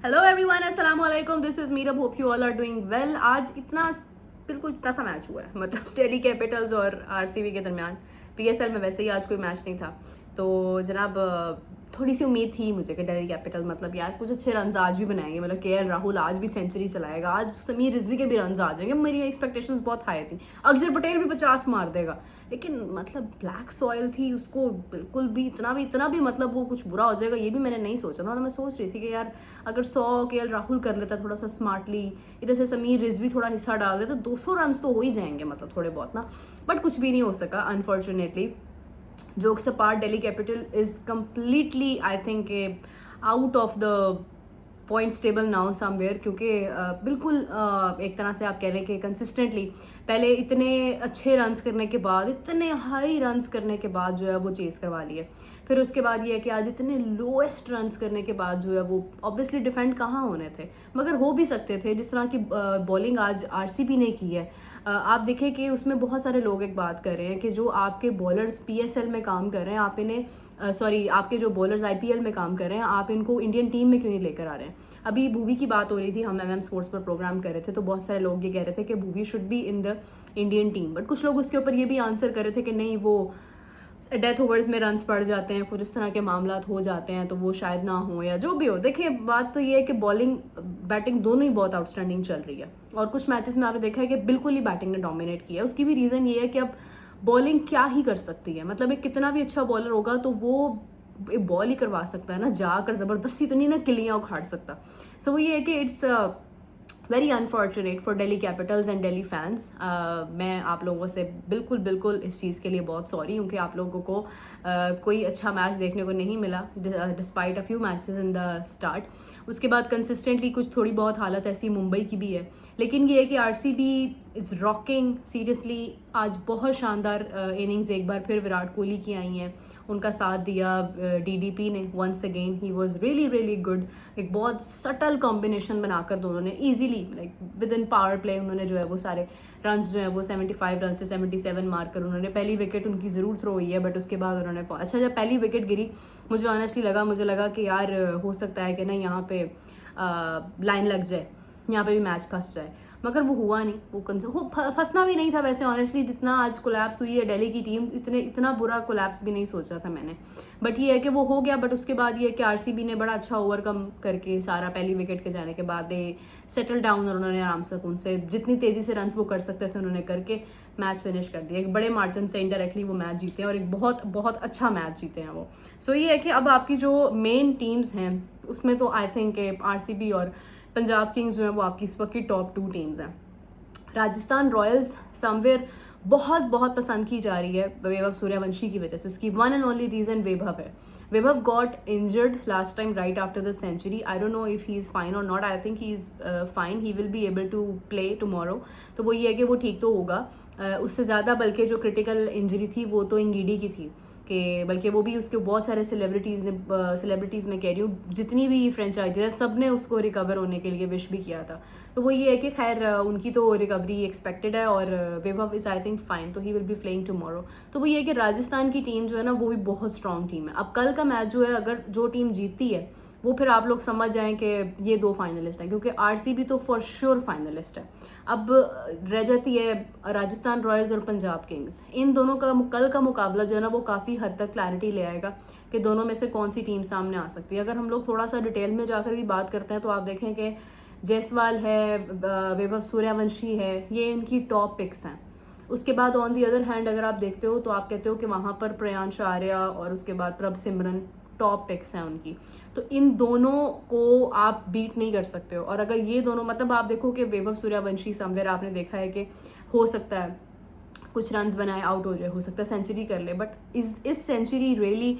Hello everyone, अस्सलाम वालेकुम। This is Meerab, hope you all are doing well. आज बिल्कुल इतना सा मैच हुआ है, मतलब दिल्ली कैपिटल्स और आरसीबी के दरमियान। पीएसएल में वैसे ही आज कोई मैच नहीं था, तो जनाब थोड़ी सी उम्मीद थी मुझे कि दिल्ली कैपिटल मतलब यार कुछ अच्छे रन आज भी बनाएंगे, मतलब केएल राहुल आज भी सेंचुरी चलाएगा, आज समीर रिजवी के भी रन आ जाएंगे। मेरी एक्सपेक्टेशंस बहुत हाई थी, अक्षर पटेल भी 50 मार देगा, लेकिन मतलब ब्लैक सॉइल थी, उसको बिल्कुल भी इतना भी मतलब वो कुछ बुरा हो जाएगा ये भी मैंने नहीं सोचा था। मैं सोच रही थी कि यार अगर 100 केएल राहुल कर लेता थोड़ा सा स्मार्टली, इधर से समीर रिजवी थोड़ा हिस्सा डाल देता, 200 रन तो हो ही जाएंगे, मतलब थोड़े बहुत ना। बट कुछ भी नहीं हो सका unfortunately. Jokes apart, Delhi capital is completely I think out of the points table now somewhere, क्योंकि बिल्कुल एक तरह से आप कह लें कि कंसिस्टेंटली पहले इतने अच्छे रन्स करने के बाद, इतने हाई रन्स करने के बाद जो है वो चेस करवा लिए। फिर उसके बाद ये है कि आज इतने लोएस्ट रन्स करने के बाद जो है वो ऑब्वियसली डिफेंड कहाँ होने थे, मगर हो भी सकते थे। जिस तरह की बॉलिंग आज आरसीबी ने की है, आप देखें कि उसमें बहुत सारे लोग एक बात कर रहे हैं कि जो आपके बॉलर्स पीएसएल में काम कर रहे हैं, आप इन्हें आपके जो बॉलर्स आईपीएल में काम कर रहे हैं, आप इनको इंडियन टीम में क्यों नहीं लेकर आ रहे हैं। अभी भूवी की बात हो रही थी, हम एमएम स्पोर्ट्स पर प्रोग्राम कर रहे थे, तो बहुत सारे लोग ये कह रहे थे कि Bhuvi should be in the Indian team, but कुछ लोग उसके ऊपर ये भी आंसर कर रहे थे कि नहीं, वो डेथ ओवर्स में रन्स पड़ जाते हैं, फिर इस तरह के मामला हो जाते हैं, तो वो शायद ना हो या जो भी हो। देखिए, बात तो ये है कि बॉलिंग बैटिंग दोनों ही बहुत आउटस्टैंडिंग चल रही है, और कुछ मैचेस में आपने देखा है कि बिल्कुल ही बैटिंग ने डोमिनेट किया है। उसकी भी रीज़न ये है कि अब बॉलिंग क्या ही कर सकती है, मतलब एक कितना भी अच्छा बॉलर होगा तो वो बॉल ही करवा सकता है ना, जाकर ज़बरदस्ती तो नहीं ना किलियाँ उखाड़ सकता। सो वो ये है कि it's very unfortunate for Delhi Capitals and Delhi fans. मैं आप लोगों से बिल्कुल इस चीज़ के लिए बहुत सॉरी हूँ कि आप लोगों को कोई अच्छा मैच देखने को नहीं मिला, despite a few matches in the start. उसके बाद कंसिस्टेंटली कुछ थोड़ी बहुत हालत ऐसी मुंबई की भी है, लेकिन ये है कि आरसीबी इज़ रॉकिंग सीरियसली। आज बहुत शानदार इनिंग्स एक बार फिर विराट कोहली की आई हैं, उनका साथ दिया डीडीपी ने। Once again he was really good. एक बहुत सटल कॉम्बिनेशन बनाकर दोनों ने easily, like within power play, उन्होंने जो है वो सारे रन्स जो है वो 75 रन से 77 मारकर उन्होंने, पहली विकेट उनकी ज़रूर थ्रो हुई है, बट उसके बाद उन्होंने अच्छा, जब पहली विकेट गिरी मुझे ऑनेस्टली मुझे लगा कि यार हो सकता है कि ना यहाँ पे लाइन लग जाए, यहाँ पे भी मैच फंस जाए, मगर वो हुआ नहीं। वो फंसना भी नहीं था वैसे ऑनेस्टली, जितना आज कोलैप्स हुई है दिल्ली की टीम, इतना बुरा कोलैप्स भी नहीं सोचा था मैंने, बट ये है कि वो हो गया। बट उसके बाद ये है कि आरसीबी ने बड़ा अच्छा ओवरकम करके सारा, पहली विकेट के जाने के बाद दे सेटल डाउन, और उन्होंने आराम से उनसे जितनी तेज़ी से रन वो कर सकते थे उन्होंने करके मैच फिनिश कर दिया। एक बड़े मार्जिन से इनडायरेक्टली वो मैच जीते हैं, और एक बहुत अच्छा मैच जीते हैं वो। सो ये है कि अब आपकी जो मेन टीम्स हैं उसमें तो आई थिंक आरसीबी और पंजाब किंग्स जो है वो आपकी इस वक्त की टॉप 2 टीम्स हैं। राजस्थान रॉयल्स समवेयर बहुत पसंद की जा रही है वैभव सूर्यवंशी की वजह से। उसकी one and only reason Vaibhav है। Vaibhav got injured last time right after the century. I don't know if he is fine और नॉट। I think he is fine, he will be able to play tomorrow. तो वो ये है कि वो ठीक तो होगा। उससे ज़्यादा बल्कि जो क्रिटिकल इंजरी थी वो तो इंगीडी की थी, कि बल्कि वो भी उसके बहुत सारे सेलिब्रिटीज़ में कह रही हूँ, जितनी भी फ्रेंचाइजी है सब ने उसको रिकवर होने के लिए विश भी किया था। तो वो ये है कि खैर उनकी तो रिकवरी एक्सपेक्टेड है, और वैभव इज़ आई थिंक फाइन, तो ही विल बी प्लेइंग टुमारो। तो वो ये है कि राजस्थान की टीम जो है ना वो भी बहुत स्ट्रॉन्ग टीम है। अब कल का मैच जो है, अगर जो टीम जीतती है वो फिर आप लोग समझ जाएं कि ये 2 फाइनलिस्ट हैं, क्योंकि आरसीबी तो फॉर श्योर फाइनलिस्ट है। अब रह जाती है राजस्थान रॉयल्स और पंजाब किंग्स। इन दोनों का कल का मुकाबला जो है ना वो काफ़ी हद तक क्लैरिटी ले आएगा कि दोनों में से कौन सी टीम सामने आ सकती है। अगर हम लोग थोड़ा सा डिटेल में जाकर भी बात करते हैं तो आप देखें कि जायसवाल है, वैभव सूर्यवंशी है, ये इनकी टॉप पिक्स हैं। उसके बाद ऑन दी अदर हैंड अगर आप देखते हो तो आप कहते हो कि वहाँ पर प्रियांश आर्या और उसके बाद प्रभ सिमरन टॉप पिक्स हैं उनकी। तो इन दोनों को आप बीट नहीं कर सकते हो। और अगर ये दोनों, मतलब आप देखो कि वैभव सूर्यवंशी समवेयर आपने देखा है कि हो सकता है कुछ रन्स बनाए आउट हो जाए, हो सकता है सेंचुरी कर ले, but is century really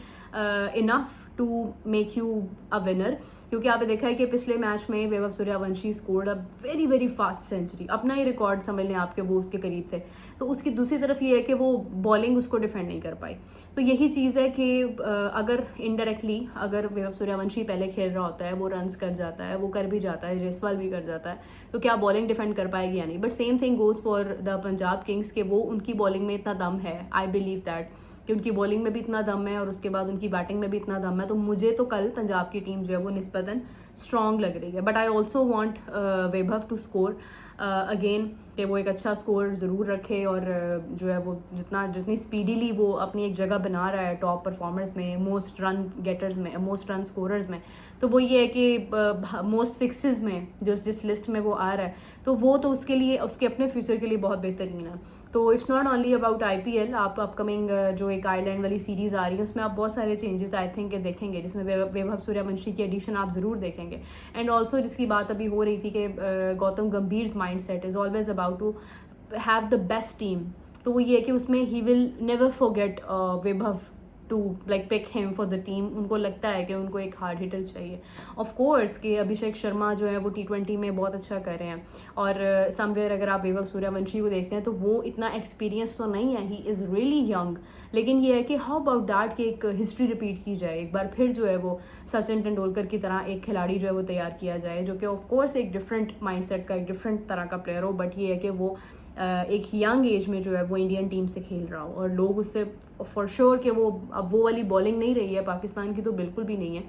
enough to make you a winner? क्योंकि आपने देखा है कि पिछले मैच में Vaibhav Suryavanshi scored a very fast century, अपना ही रिकॉर्ड समझ लें आपके, वो उसके करीब थे। तो उसकी दूसरी तरफ ये है कि वो बॉलिंग उसको डिफेंड नहीं कर पाई। तो यही चीज़ है कि अगर इनडायरेक्टली अगर वैभव सूर्यवंशी पहले खेल रहा होता है, वो रन्स कर जाता है, वो कर भी जाता है, जायसवाल भी कर जाता है, तो क्या बॉलिंग डिफेंड कर पाएगी या नहीं? But same thing goes for the Punjab Kings के वो उनकी बॉलिंग में इतना दम है, आई बिलीव दैट कि उनकी बॉलिंग में भी इतना दम है और उसके बाद उनकी बैटिंग में भी इतना दम है, तो मुझे तो कल पंजाब की टीम जो है वो निस्बतन स्ट्रॉन्ग लग रही है। But I also want Vaibhav to score again, कि वो एक अच्छा स्कोर ज़रूर रखे और जो है वो जितनी स्पीडीली वो अपनी एक जगह बना रहा है टॉप परफॉर्मर्स में, मोस्ट रन गेटर्स में, मोस्ट रन स्कोरर्स में, तो वो ये है कि मोस्ट सिक्सेस में जिस लिस्ट में वो आ रहा है, तो वो तो उसके लिए, उसके अपने फ्यूचर के लिए बहुत बेहतरीन है। तो it's not only about IPL, आप अपकमिंग जो एक आयरलैंड वाली सीरीज़ आ रही है उसमें आप बहुत सारे चेंजेस आई थिंक देखेंगे, जिसमें वैभव सूर्यवंशी की एडिशन आप ज़रूर देखेंगे। एंड ऑल्सो जिसकी बात अभी हो रही थी कि Gautam Gambhir mind set is always about to have the best team, तो वो ये है कि उसमें ही will never forget Vaibhav to like pick him for the team. उनको लगता है कि उनको एक हार्ड हिटर चाहिए। ऑफ कोर्स कि अभिषेक शर्मा जो है वो T20 में बहुत अच्छा कर रहे हैं, और समवेयर अगर आप वैभव सूर्यवंशी को देखते हैं तो वो इतना एक्सपीरियंस तो नहीं है, ही इज़ रियली यंग, लेकिन ये है कि हाउ अबाउट दैट कि एक हिस्ट्री रिपीट की जाए, एक बार फिर जो है वो सचिन तेंदुलकर की तरह एक खिलाड़ी जो है वो तैयार किया जाए, जो कि ऑफ कोर्स एक डिफरेंट माइंडसेट का, एक डिफरेंट तरह का प्लेयर हो, बट ये है कि वो एक यंग एज में जो है वो इंडियन टीम से खेल रहा हो, और लोग उससे फॉर श्योर कि वो अब वो वाली बॉलिंग नहीं रही है पाकिस्तान की, तो बिल्कुल भी नहीं है,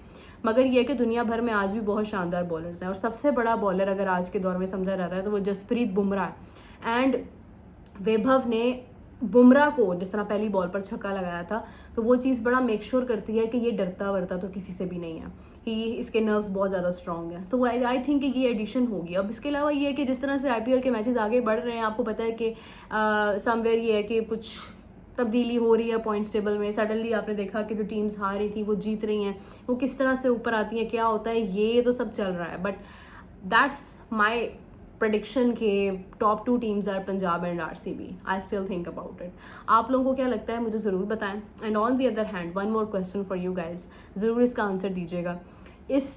मगर ये है कि दुनिया भर में आज भी बहुत शानदार बॉलर्स हैं, और सबसे बड़ा बॉलर अगर आज के दौर में समझा जाता है तो वो जसप्रीत बुमराह है। एंड वैभव ने बुमराह को जिस तरह पहली बॉल पर छक्का लगाया था, तो वो चीज़ बड़ा मेक श्योर करती है कि ये डरता वरता तो किसी से भी नहीं है, कि इसके नर्व्स बहुत ज़्यादा स्ट्रॉन्ग हैं, तो आई थिंक ये एडिशन होगी। अब इसके अलावा ये है कि जिस तरह से IPL के मैचेस आगे बढ़ रहे हैं, आपको पता है कि समवेयर ये है कि कुछ तब्दीली हो रही है पॉइंट्स टेबल में। सडनली आपने देखा कि जो टीम्स हार रही थी वो जीत रही हैं, वो किस तरह से ऊपर आती हैं, क्या होता है, ये तो सब चल रहा है, बट दैट्स माई प्रडिक्शन के top 2 teams are Punjab and RCB। I still think about it. आप लोगों को क्या लगता है मुझे ज़रूर बताएं। And on the other hand one more question for you guys, ज़रूर इसका आंसर दीजिएगा। इस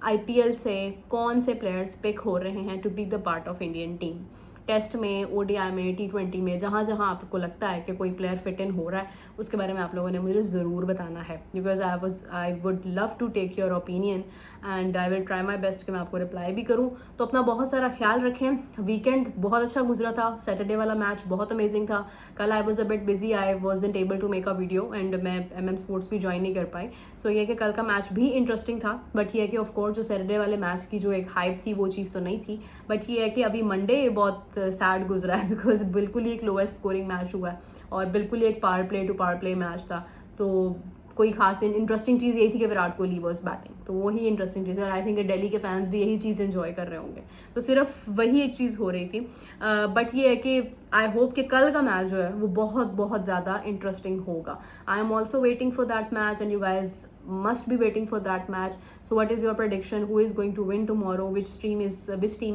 IPL से कौन से प्लेयर्स पिक हो रहे हैं to be the part of Indian team? Test में, ODI में, T20 में, जहाँ जहाँ आपको लगता है कि कोई प्लेयर फिट इन हो रहा है, उसके बारे में आप लोगों ने मुझे ज़रूर बताना है, because I would love to take your opinion and I will try my best कि मैं आपको रिप्लाई भी करूँ। तो अपना बहुत सारा ख्याल रखें। वीकेंड बहुत अच्छा गुजरा था, सैटरडे वाला मैच बहुत अमेजिंग था। कल I was a bit busy, I wasn't able to make a video and मैं MM स्पोर्ट्स भी ज्वाइन नहीं कर पाई। सो ये कि कल का मैच भी इंटरेस्टिंग था, बट ये है कि ऑफकोर्स जो सैटरडे वाले मैच की जो एक हाइप थी वो चीज़ तो नहीं थी। बट ये है कि अभी मंडे बहुत सैड गुजरा है, बिकॉज बिल्कुल ही एक लोएस्ट स्कोरिंग मैच हुआ है और बिल्कुल ही एक power play to power play match था। तो कोई खास इंटरेस्टिंग चीज़ यही थी कि विराट कोहली वॉज बैटिंग, तो वही इंटरेस्टिंग चीज़ है, और आई थिंक दिल्ली के फैंस भी यही चीज़ एंजॉय कर रहे होंगे। तो सिर्फ वही एक चीज़ हो रही थी। बट ये है कि आई होप कि कल का मैच जो है वो बहुत बहुत ज़्यादा इंटरेस्टिंग होगा। I am also waiting for that match and you guys must be waiting for that match. So what is your prediction? Who is going to win tomorrow? Which team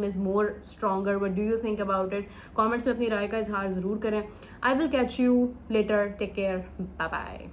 is more stronger? What do you think about it? Comments में अपनी राय का इजहार ज़रूर करें। I will catch you later. Take care. Bye bye.